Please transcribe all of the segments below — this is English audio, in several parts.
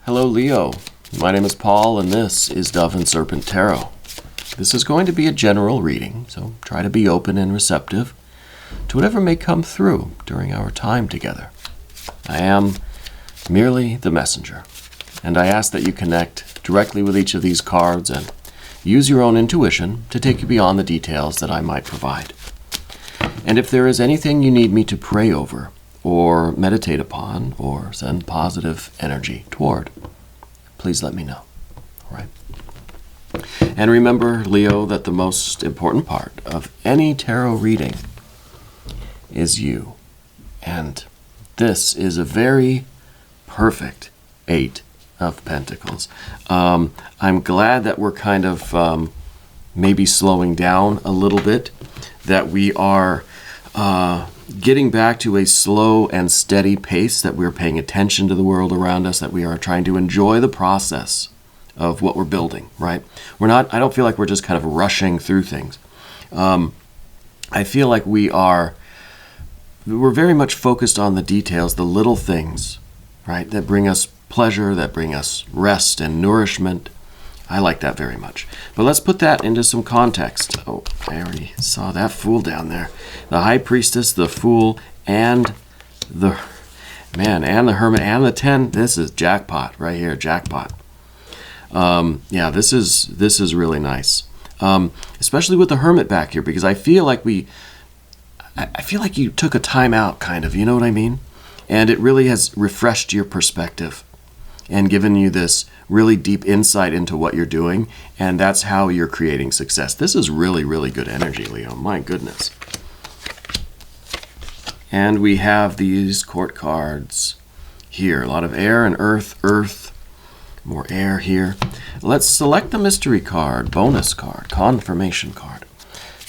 Hello Leo, my name is Paul and this is Dove and Serpent Tarot. This is going to be a general reading, so try to be open and receptive to whatever may come through during our time together. I am merely the messenger, and I ask that you connect directly with each of these cards and use your own intuition to take you beyond the details that I might provide. And if there is anything you need me to pray over, or meditate upon, or send positive energy toward, please let me know. All right? And remember, Leo, that the most important part of any tarot reading is you. And this is a very perfect 8 of Pentacles. I'm glad that we're kind of maybe slowing down a little bit, that we are getting back to a slow and steady pace, that we're paying attention to the world around us, that we are trying to enjoy the process of what we're building, right? I don't feel like we're just kind of rushing through things. I feel like we're very much focused on the details, the little things, right, that bring us pleasure, that bring us rest and nourishment. I like that very much. But let's put that into some context. Oh, I already saw that Fool down there. The High Priestess, the Fool, and the Hermit, and the 10. This is jackpot right here, jackpot. Yeah, this is really nice. Especially with the Hermit back here, because I feel like you took a time out, kind of, you know what I mean? And it really has refreshed your perspective and given you this really deep insight into what you're doing, and that's how you're creating success. This is really, really good energy, Leo. My goodness. And we have these court cards here. A lot of air and earth, more air here. Let's select the mystery card, bonus card, confirmation card.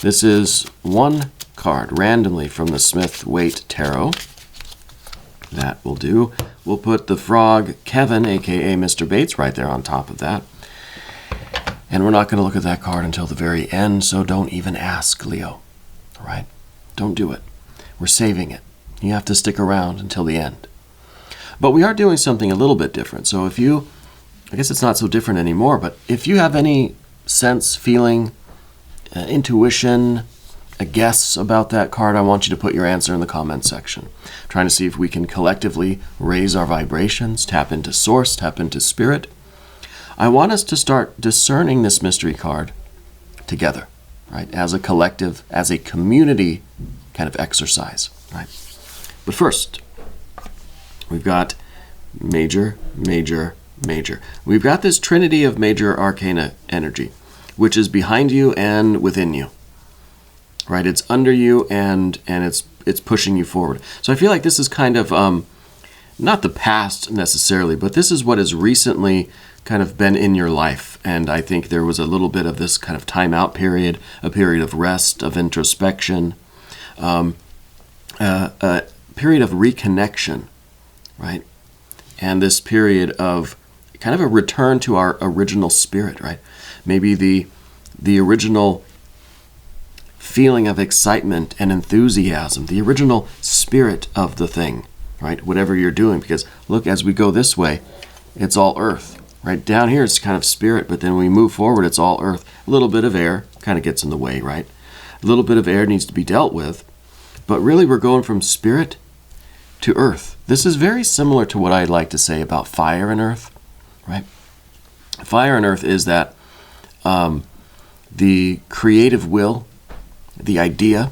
This is one card randomly from the Smith-Waite Tarot. That will do. We'll put the frog Kevin, aka Mr. Bates, right there on top of that. And we're not going to look at that card until the very end, so don't even ask, Leo. All right? Don't do it. We're saving it. You have to stick around until the end. But we are doing something a little bit different. So I guess it's not so different anymore, but if you have any sense, feeling, intuition, a guess about that card, I want you to put your answer in the comment section. I'm trying to see if we can collectively raise our vibrations, tap into source, tap into spirit. I want us to start discerning this mystery card together, right? As a collective, as a community kind of exercise, right? But first, we've got major, major, major. We've got this trinity of major arcana energy, which is behind you and within you. Right, it's under you and it's pushing you forward. So I feel like this is kind of not the past necessarily, but this is what has recently kind of been in your life. And I think there was a little bit of this kind of timeout period, a period of rest, of introspection, a period of reconnection, right? And this period of kind of a return to our original spirit, right? Maybe the original feeling of excitement and enthusiasm, the original spirit of the thing, right? Whatever you're doing, because look, as we go this way, it's all earth, right? Down here, it's kind of spirit, but then we move forward, it's all earth. A little bit of air kind of gets in the way, right? A little bit of air needs to be dealt with, but really we're going from spirit to earth. This is very similar to what I'd like to say about fire and earth, right? Fire and earth is that the creative will, the idea,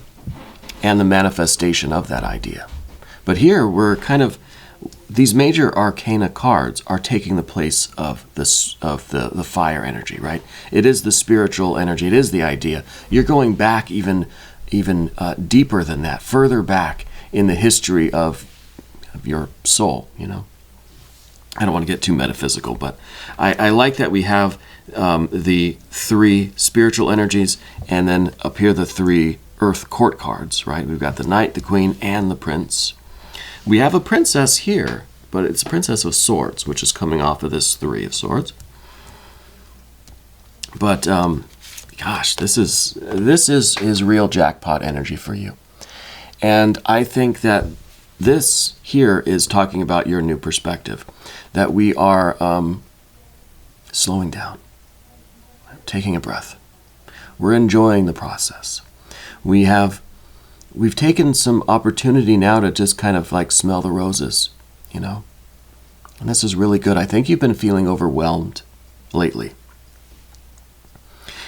and the manifestation of that idea. But here we're kind of, these major arcana cards are taking the place of the fire energy, right? It is the spiritual energy. It is the idea. You're going back even deeper than that, further back in the history of your soul, you know? I don't want to get too metaphysical, but I like that we have the 3 spiritual energies, and then up here the 3 earth court cards, right? We've got the Knight, the Queen, and the Prince. We have a Princess here, but it's a Princess of Swords, which is coming off of this 3 of Swords. But gosh, this is real jackpot energy for you. And I think that this here is talking about your new perspective, that we are slowing down, taking a breath. We're enjoying the process. We've taken some opportunity now to just kind of like smell the roses, you know? And this is really good. I think you've been feeling overwhelmed lately.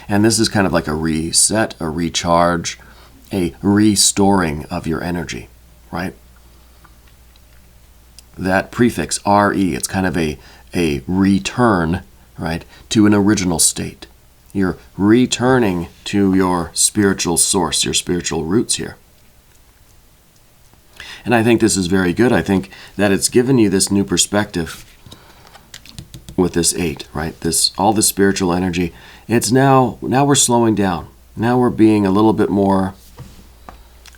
And this is kind of like a reset, a recharge, a restoring of your energy, right? That prefix, RE, it's kind of a return, right, to an original state. You're returning to your spiritual source, your spiritual roots here. And I think this is very good. I think that it's given you this new perspective with this 8, right? All this spiritual energy. It's now we're slowing down. Now we're being a little bit more,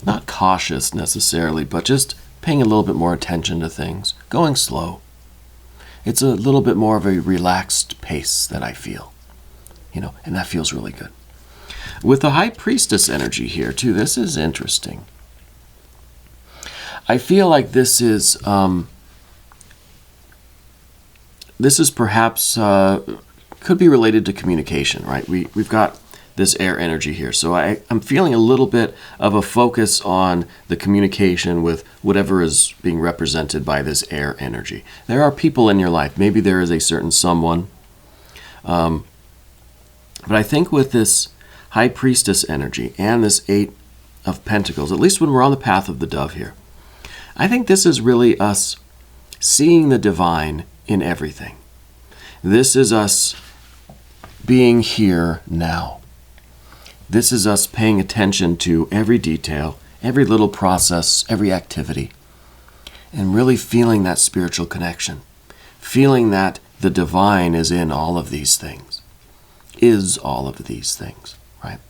not cautious necessarily, but just paying a little bit more attention to things, going slow. It's a little bit more of a relaxed pace that I feel, you know, and that feels really good. With the High Priestess energy here too, this is interesting. I feel like this is perhaps could be related to communication, right? We've got this air energy here, so I'm feeling a little bit of a focus on the communication with whatever is being represented by this air energy. There are people in your life. Maybe there is a certain someone, but I think with this High Priestess energy and this 8 of Pentacles, at least when we're on the path of the dove here, I think this is really us seeing the divine in everything. This is us being here now. This is us paying attention to every detail, every little process, every activity, and really feeling that spiritual connection, feeling that the divine is in all of these things, is all of these things, right?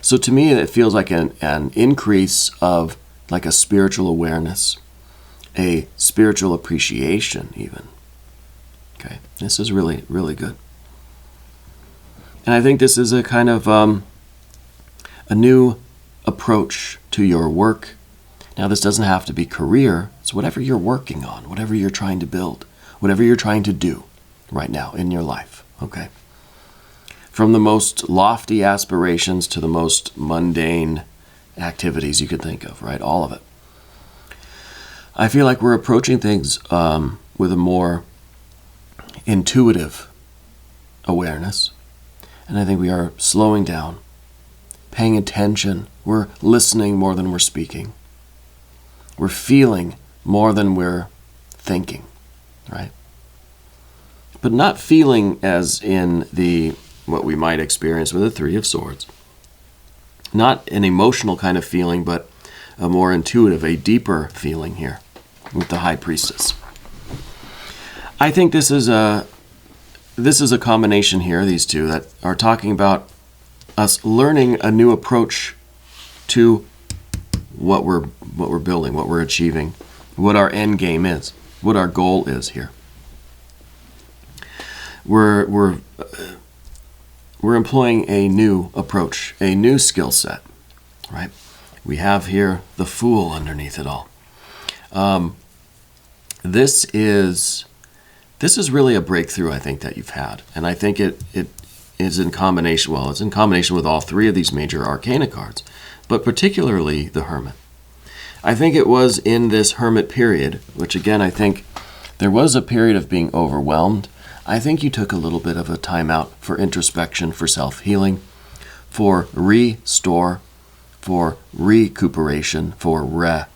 So to me, it feels like an increase of like a spiritual awareness, a spiritual appreciation even. Okay, this is really, really good. And I think this is a kind of a new approach to your work. Now, this doesn't have to be career. It's whatever you're working on, whatever you're trying to build, whatever you're trying to do right now in your life, okay? From the most lofty aspirations to the most mundane activities you could think of, right? All of it. I feel like we're approaching things with a more intuitive awareness. And I think we are slowing down, paying attention. We're listening more than we're speaking. We're feeling more than we're thinking, right? But not feeling as in what we might experience with the 3 of Swords. Not an emotional kind of feeling, but a more intuitive, a deeper feeling here with the High Priestess. I think this is a combination here, these two, that are talking about us learning a new approach to what we're building, what we're achieving, what our end game is, what our goal is here. We're employing a new approach, a new skill set, right? We have here the Fool underneath it all. This is really a breakthrough, I think, that you've had. And I think it is in combination, it's in combination with all 3 of these major arcana cards, but particularly the Hermit. I think it was in this Hermit period, which again, I think there was a period of being overwhelmed. I think you took a little bit of a time out for introspection, for self-healing, for restore, for recuperation, for rest.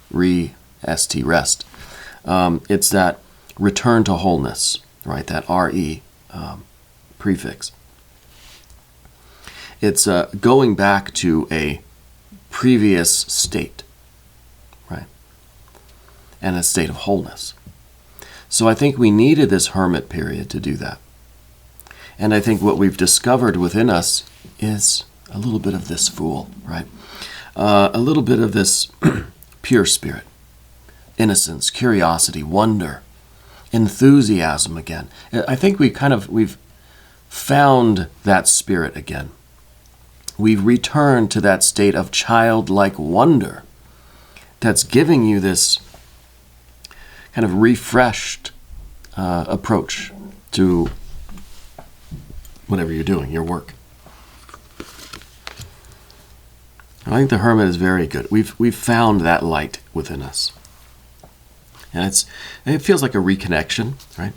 It's that return to wholeness, right? That RE prefix. It's going back to a previous state, right? And a state of wholeness. So I think we needed this Hermit period to do that. And I think what we've discovered within us is a little bit of this Fool, right? A little bit of this pure spirit, innocence, curiosity, wonder, enthusiasm again. I think we've found that spirit again. We've returned to that state of childlike wonder that's giving you this kind of refreshed approach to whatever you're doing, your work. I think the Hermit is very good. We've found that light within us. And it feels like a reconnection, right?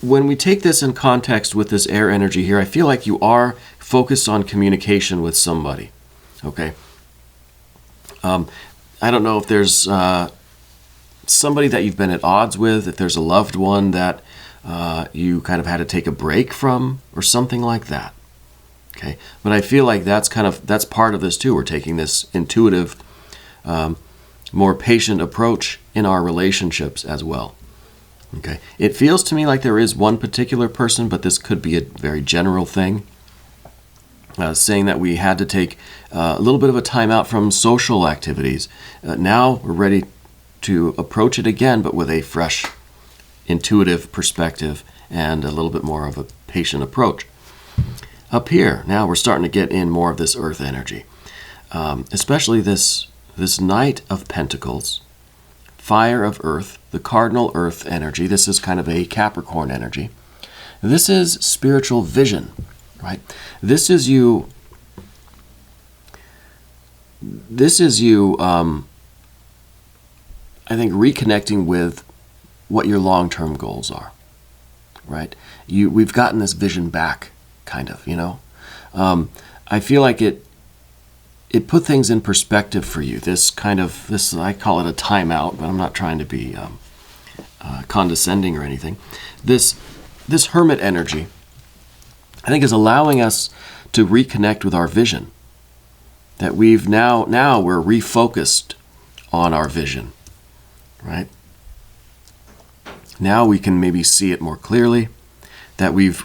When we take this in context with this air energy here, I feel like you are focused on communication with somebody, okay? I don't know if there's somebody that you've been at odds with, if there's a loved one that you kind of had to take a break from or something like that, okay? But I feel like that's part of this too. We're taking this intuitive, more patient approach in our relationships as well. Okay. It feels to me like there is one particular person, but this could be a very general thing. Saying that we had to take a little bit of a time out from social activities. Now we're ready to approach it again, but with a fresh, intuitive perspective and a little bit more of a patient approach. Up here, now we're starting to get in more of this earth energy, especially this Knight of Pentacles, Fire of Earth, the cardinal earth energy. This is kind of a Capricorn energy. This is spiritual vision, right? This is you, I think, reconnecting with what your long-term goals are, right? We've gotten this vision back, kind of, you know? I feel like it put things in perspective for you. This, I call it a timeout, but I'm not trying to be condescending or anything. This Hermit energy, I think, is allowing us to reconnect with our vision. That we've now we're refocused on our vision, right? Now we can maybe see it more clearly. That we've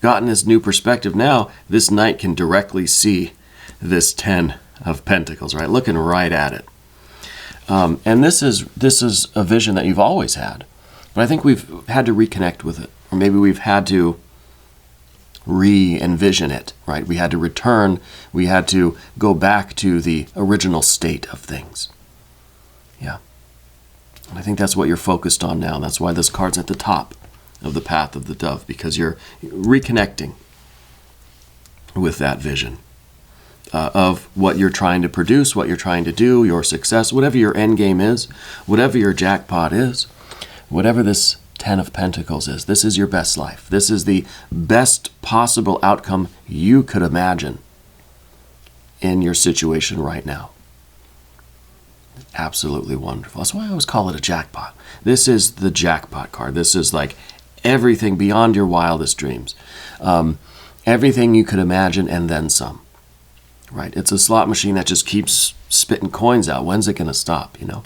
gotten this new perspective. Now this Knight can directly see this 10 of Pentacles, right? Looking right at it. And this is a vision that you've always had. But I think we've had to reconnect with it. Or maybe we've had to re-envision it, right? We had to return. We had to go back to the original state of things. Yeah. And I think that's what you're focused on now. That's why this card's at the top of the path of the dove, because you're reconnecting with that vision. Of what you're trying to produce, what you're trying to do, your success, whatever your end game is, whatever your jackpot is, whatever this 10 of Pentacles is, this is your best life. This is the best possible outcome you could imagine in your situation right now. Absolutely wonderful. That's why I always call it a jackpot. This is the jackpot card. This is like everything beyond your wildest dreams. Everything you could imagine and then some. Right, it's a slot machine that just keeps spitting coins out. When's it going to stop? You know.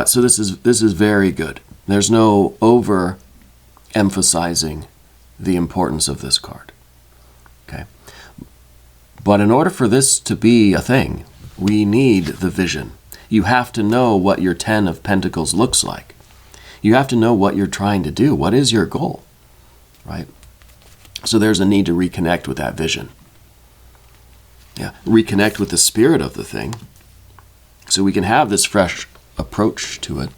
So this is very good. There's no over emphasizing the importance of this card. Okay, but in order for this to be a thing, we need the vision. You have to know what your 10 of Pentacles looks like. You have to know what you're trying to do. What is your goal? Right. So there's a need to reconnect with that vision. Yeah, reconnect with the spirit of the thing so we can have this fresh approach to it.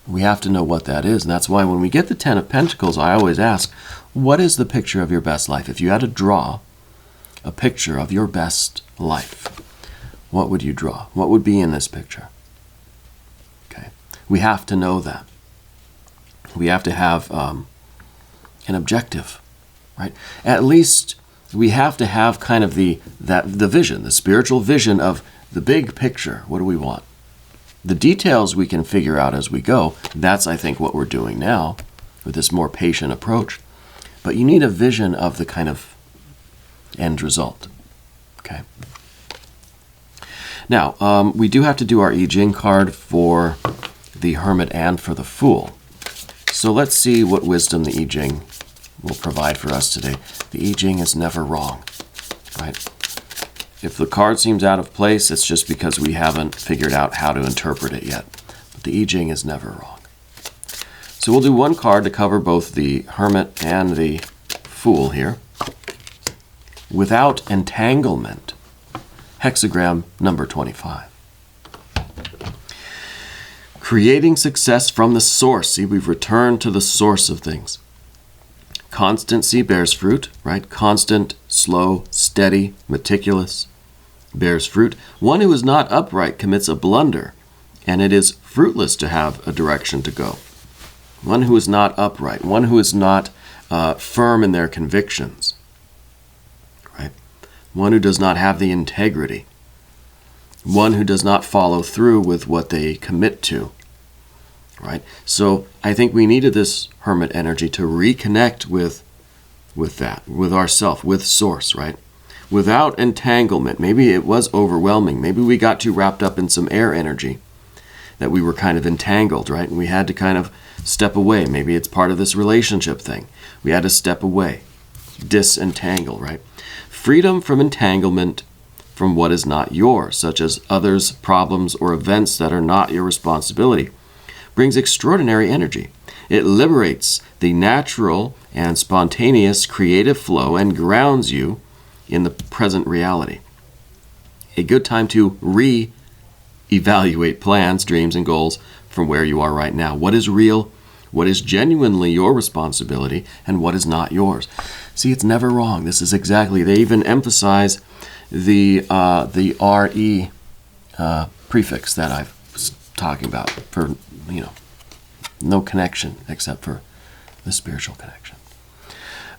We have to know what that is. And that's why when we get the 10 of Pentacles, I always ask, what is the picture of your best life? If you had to draw a picture of your best life, what would you draw? What would be in this picture? Okay, we have to know that. We have to have an objective, right? At least we have to have kind of the vision, the spiritual vision of the big picture. What do we want? The details we can figure out as we go. That's, I think, what we're doing now with this more patient approach. But you need a vision of the kind of end result. Okay. Now, we do have to do our Jing card for the Hermit and for the Fool. So let's see what wisdom the Jing will provide for us today. The Jing is never wrong, right? If the card seems out of place, it's just because we haven't figured out how to interpret it yet. But the Jing is never wrong. So we'll do one card to cover both the Hermit and the Fool here. Without entanglement, hexagram number 25. Creating success from the source. See, we've returned to the source of things. Constancy bears fruit, right? Constant, slow, steady, meticulous, bears fruit. One who is not upright commits a blunder, and it is fruitless to have a direction to go. One who is not upright, one who is not firm in their convictions, right? One who does not have the integrity. One who does not follow through with what they commit to, right? So I think we needed this hermit energy to reconnect with that, with ourself, with source, right? Without entanglement. Maybe it was overwhelming. Maybe we got too wrapped up in some air energy that we were kind of entangled, right? And we had to kind of step away. Maybe it's part of this relationship thing. We had to step away, disentangle, right? Freedom from entanglement from what is not yours, such as others, problems, or events that are not your responsibility, brings extraordinary energy. It liberates the natural and spontaneous creative flow and grounds you in the present reality. A good time to re-evaluate plans, dreams, and goals from where you are right now. What is real? What is genuinely your responsibility? And what is not yours? See, it's never wrong. This is exactly, they even emphasize the RE prefix that I was talking about for, no connection except for the spiritual connection.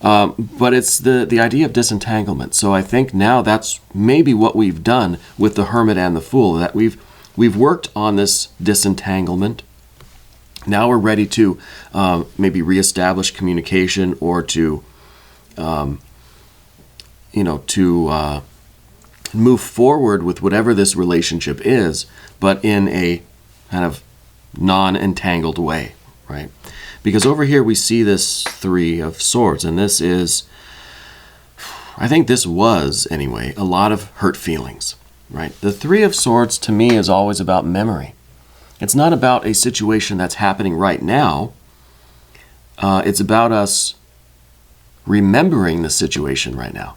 But it's the idea of disentanglement. So I think now that's maybe what we've done with the Hermit and the Fool, that we've worked on this disentanglement. Now we're ready to maybe reestablish communication or to move forward with whatever this relationship is, but in a kind of non-entangled way, right? Because over here we see this Three of Swords, and this is, I think this was, anyway, a lot of hurt feelings, right? The Three of Swords to me is always about memory. It's not about a situation that's happening right now. It's about us remembering the situation right now,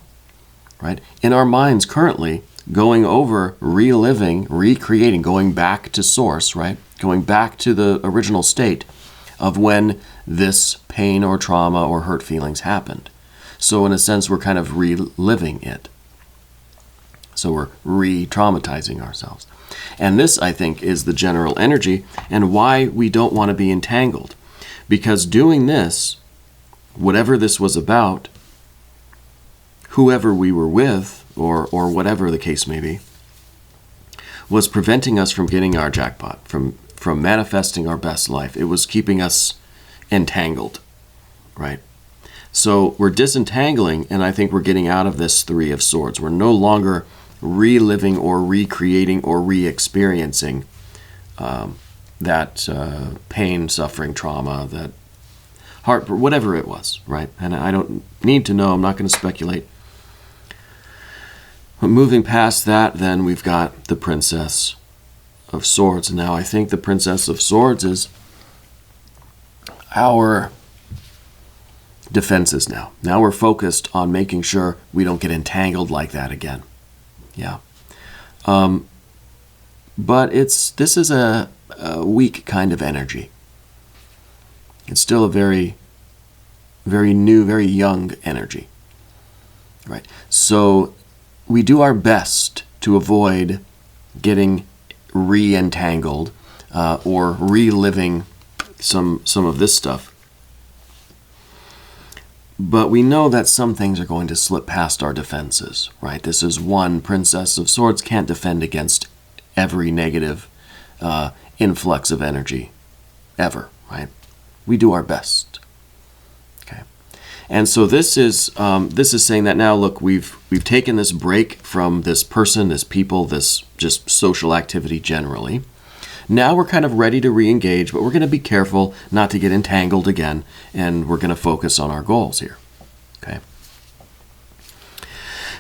right? In our minds currently, going over, reliving, recreating, going back to source, right? Going back to the original state of when this pain or trauma or hurt feelings happened. So in a sense, we're kind of reliving it. So we're re-traumatizing ourselves. And this, I think, is the general energy and why we don't want to be entangled. Because doing this, whatever this was about, whoever we were with, or whatever the case may be, was preventing us from getting our jackpot, from manifesting our best life. It was keeping us entangled, right? So we're disentangling, and I think we're getting out of this Three of Swords. We're no longer reliving or recreating or re-experiencing that pain, suffering, trauma, that heart, whatever it was, right? And I don't need to know. I'm not going to speculate. But moving past that, then we've got the Princess of Swords. And now I think the Princess of Swords is our defenses now. Now we're focused on making sure we don't get entangled like that again. Yeah. But this is a weak kind of energy. It's still a very, very new, very young energy. Right. So we do our best to avoid getting re-entangled or reliving some of this stuff. But we know that some things are going to slip past our defenses, right? This is one. Princess of Swords can't defend against every negative influx of energy ever, right? We do our best. Okay. And so this is saying that now, look, we've taken this break from this person, this people, this just social activity generally. Now we're kind of ready to re-engage, but we're going to be careful not to get entangled again, and we're going to focus on our goals here. Okay.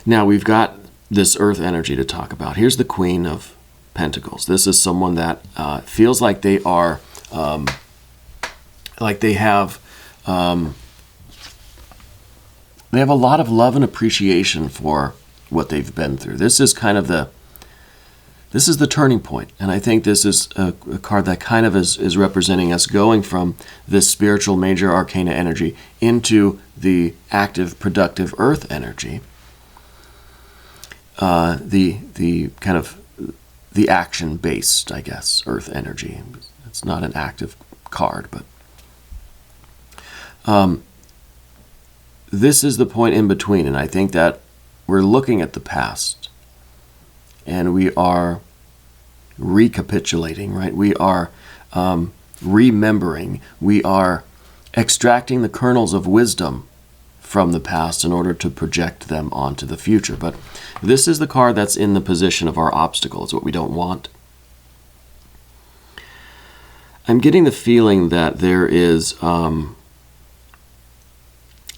Now we've got this earth energy to talk about. Here's the Queen of Pentacles. This is someone that feels like they are, they have a lot of love and appreciation for what they've been through. This is kind of the This is the turning point, and I think this is a card that kind of is representing us going from this spiritual major arcana energy into the active, productive earth energy. The kind of the action-based, I guess, earth energy. It's not an active card, but this is the point in between, and I think that we're looking at the past, and we are recapitulating, right? We are remembering. We are extracting the kernels of wisdom from the past in order to project them onto the future. But this is the card that's in the position of our obstacle. It's what we don't want. I'm getting the feeling that there is a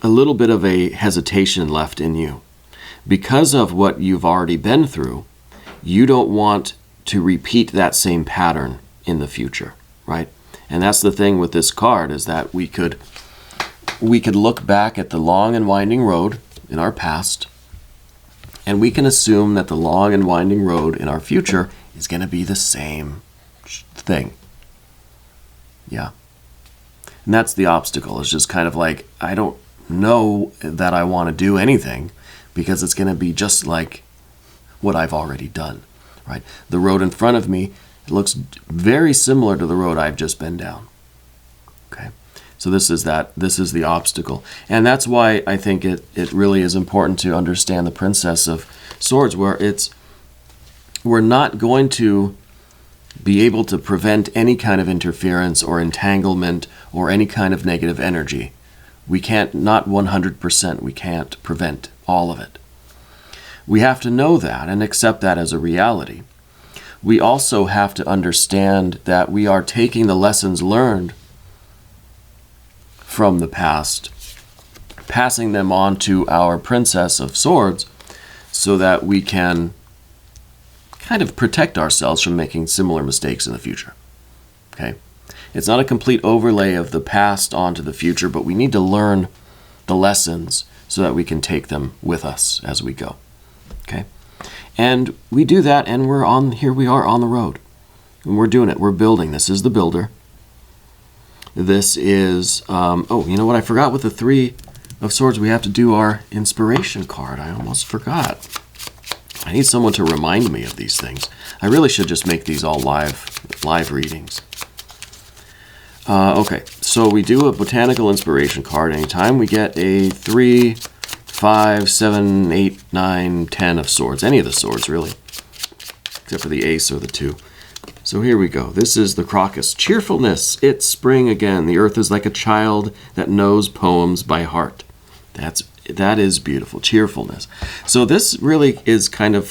little bit of a hesitation left in you. Because of what you've already been through, you don't want to repeat that same pattern in the future, right? And that's the thing with this card, is that we could look back at the long and winding road in our past, and we can assume that the long and winding road in our future is going to be the same thing. Yeah. And that's the obstacle. It's just kind of like, I don't know that I want to do anything because it's going to be just like what I've already done, right? The road in front of me looks very similar to the road I've just been down. Okay. So this is the obstacle. And that's why I think it really is important to understand the Princess of Swords, where we're not going to be able to prevent any kind of interference or entanglement or any kind of negative energy. We can't, not 100%, we can't prevent all of it. We have to know that and accept that as a reality. We also have to understand that we are taking the lessons learned from the past, passing them on to our Princess of Swords so that we can kind of protect ourselves from making similar mistakes in the future. Okay? It's not a complete overlay of the past onto the future, but we need to learn the lessons so that we can take them with us as we go. Okay? And we do that, and here we are on the road. And we're doing it. We're building. This is the builder. This is, oh, you know what? I forgot with the Three of Swords, we have to do our inspiration card. I almost forgot. I need someone to remind me of these things. I really should just make these all live readings. Okay, so we do a botanical inspiration card anytime we get a 3, 5, 7, 8, 9, 10 of swords. Any of the swords, really. Except for the ace or the 2. So here we go. This is the crocus. Cheerfulness. It's spring again. The earth is like a child that knows poems by heart. That is beautiful. Cheerfulness. So this really is kind of,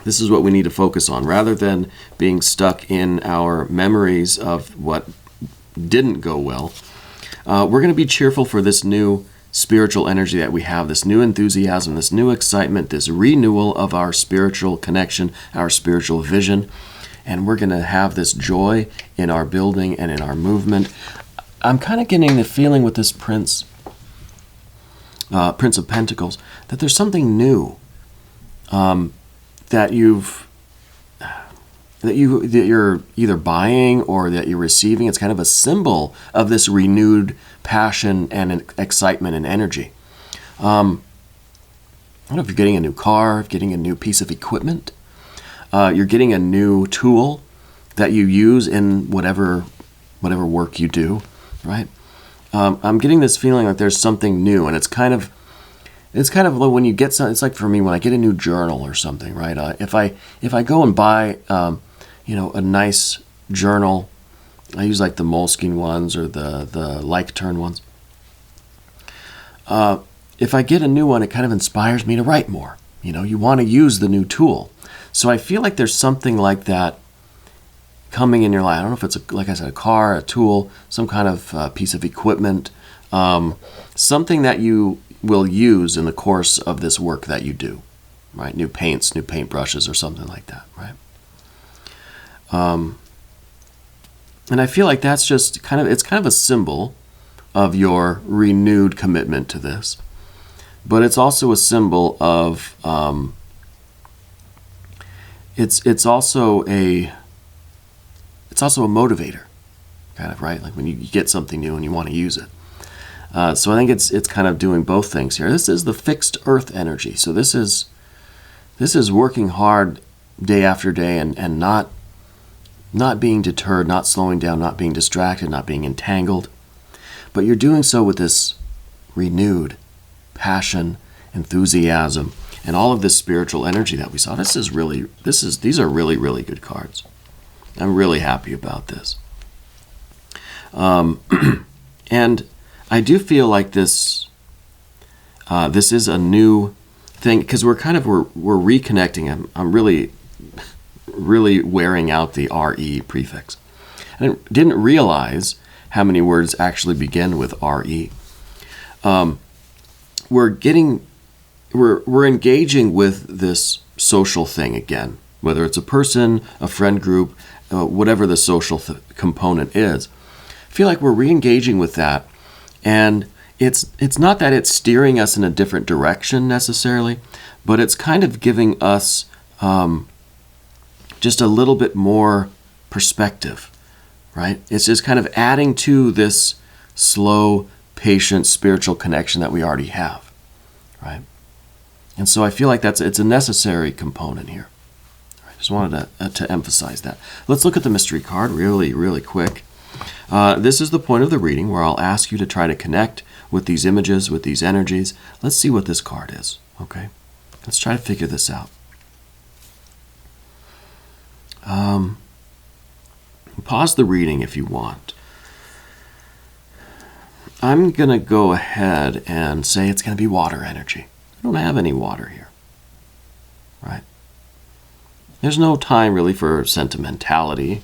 this is what we need to focus on. Rather than being stuck in our memories of what didn't go well, we're going to be cheerful for this new spiritual energy that we have, this new enthusiasm, this new excitement, this renewal of our spiritual connection, our spiritual vision. And we're going to have this joy in our building and in our movement. I'm kind of getting the feeling with this Prince of Pentacles, that there's something new that you're either buying or that you're receiving. It's kind of a symbol of this renewed passion and excitement and energy. I don't know if you're getting a new car, if you're getting a new piece of equipment, you're getting a new tool that you use in whatever work you do, right? I'm getting this feeling like there's something new, and it's kind of when you get some. It's like for me when I get a new journal or something, right? If I go and buy, a nice journal, I use like the Moleskine ones or the Like Turn ones. If I get a new one, it kind of inspires me to write more. You want to use the new tool, so I feel like there's something like that coming in your life. I don't know if it's like I said, a car, a tool, some kind of piece of equipment, something that you will use in the course of this work that you do, right? New paints, new paintbrushes, or something like that, right? And I feel like that's just it's kind of a symbol of your renewed commitment to this, but it's also a symbol of it's also a motivator, kind of, right? Like when you get something new and you want to use it. So I think it's kind of doing both things here. This is the fixed earth energy. So this is working hard day after day and not being deterred, not slowing down, not being distracted, not being entangled. But you're doing so with this renewed passion, enthusiasm, and all of this spiritual energy that we saw. These are really, really good cards. I'm really happy about this. And I do feel like this is a new thing, because we're reconnecting. I'm really wearing out the RE prefix. And I didn't realize how many words actually begin with RE. We're engaging with this social thing again, whether it's a person, a friend group, whatever the social component is. I feel like we're re-engaging with that, and it's not that it's steering us in a different direction necessarily, but it's kind of giving us just a little bit more perspective, right? It's just kind of adding to this slow, patient, spiritual connection that we already have, right? And so I feel like it's a necessary component here. I just wanted to emphasize that. Let's look at the mystery card really, really quick. This is the point of the reading where I'll ask you to try to connect with these images, with these energies. Let's see what this card is, okay? Let's try to figure this out. Pause the reading if you want. I'm going to go ahead and say it's going to be water energy. I don't have any water here, right? There's no time really for sentimentality.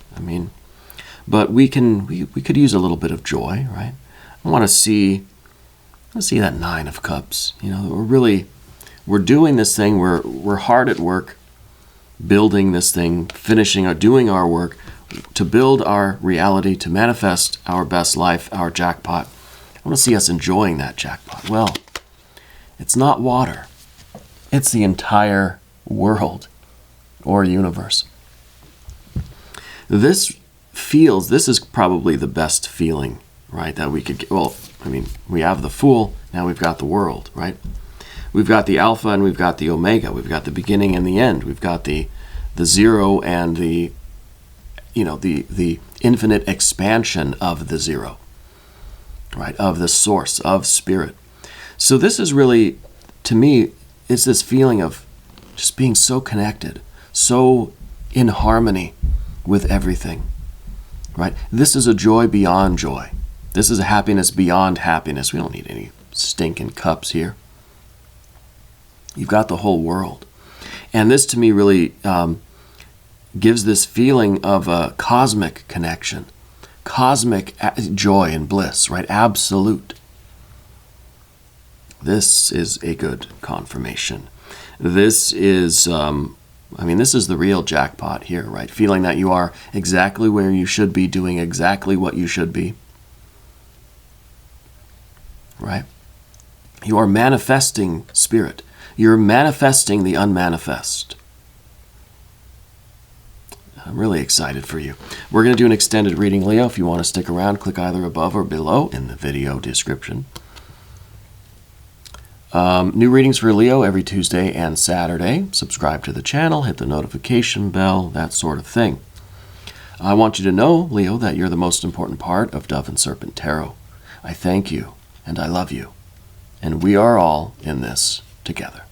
But we could use a little bit of joy, right? I want to see that Nine of Cups. We're doing this thing. We're hard at work, building this thing, finishing or doing our work to build our reality, to manifest our best life, our jackpot. I want to see us enjoying that jackpot. Well, it's not water. It's the entire world or universe. This is probably the best feeling, right, that we could get. Well, we have the Fool, now we've got the world, right? We've got the Alpha and we've got the Omega. We've got the beginning and the end. We've got the zero and the infinite expansion of the zero, right, of the source, of spirit. So this is really, to me, it's this feeling of just being so connected, so in harmony with everything, right? This is a joy beyond joy. This is a happiness beyond happiness. We don't need any stinking cups here. You've got the whole world. And this, to me, really gives this feeling of a cosmic connection, cosmic joy and bliss, right? Absolute. This is a good confirmation. This is, this is the real jackpot here, right? Feeling that you are exactly where you should be, doing exactly what you should be, right? You are manifesting spirit. You're manifesting the unmanifest. I'm really excited for you. We're going to do an extended reading, Leo. If you want to stick around, click either above or below in the video description. New readings for Leo every Tuesday and Saturday. Subscribe to the channel, hit the notification bell, that sort of thing. I want you to know, Leo, that you're the most important part of Dove and Serpent Tarot. I thank you, and I love you. And we are all in this together.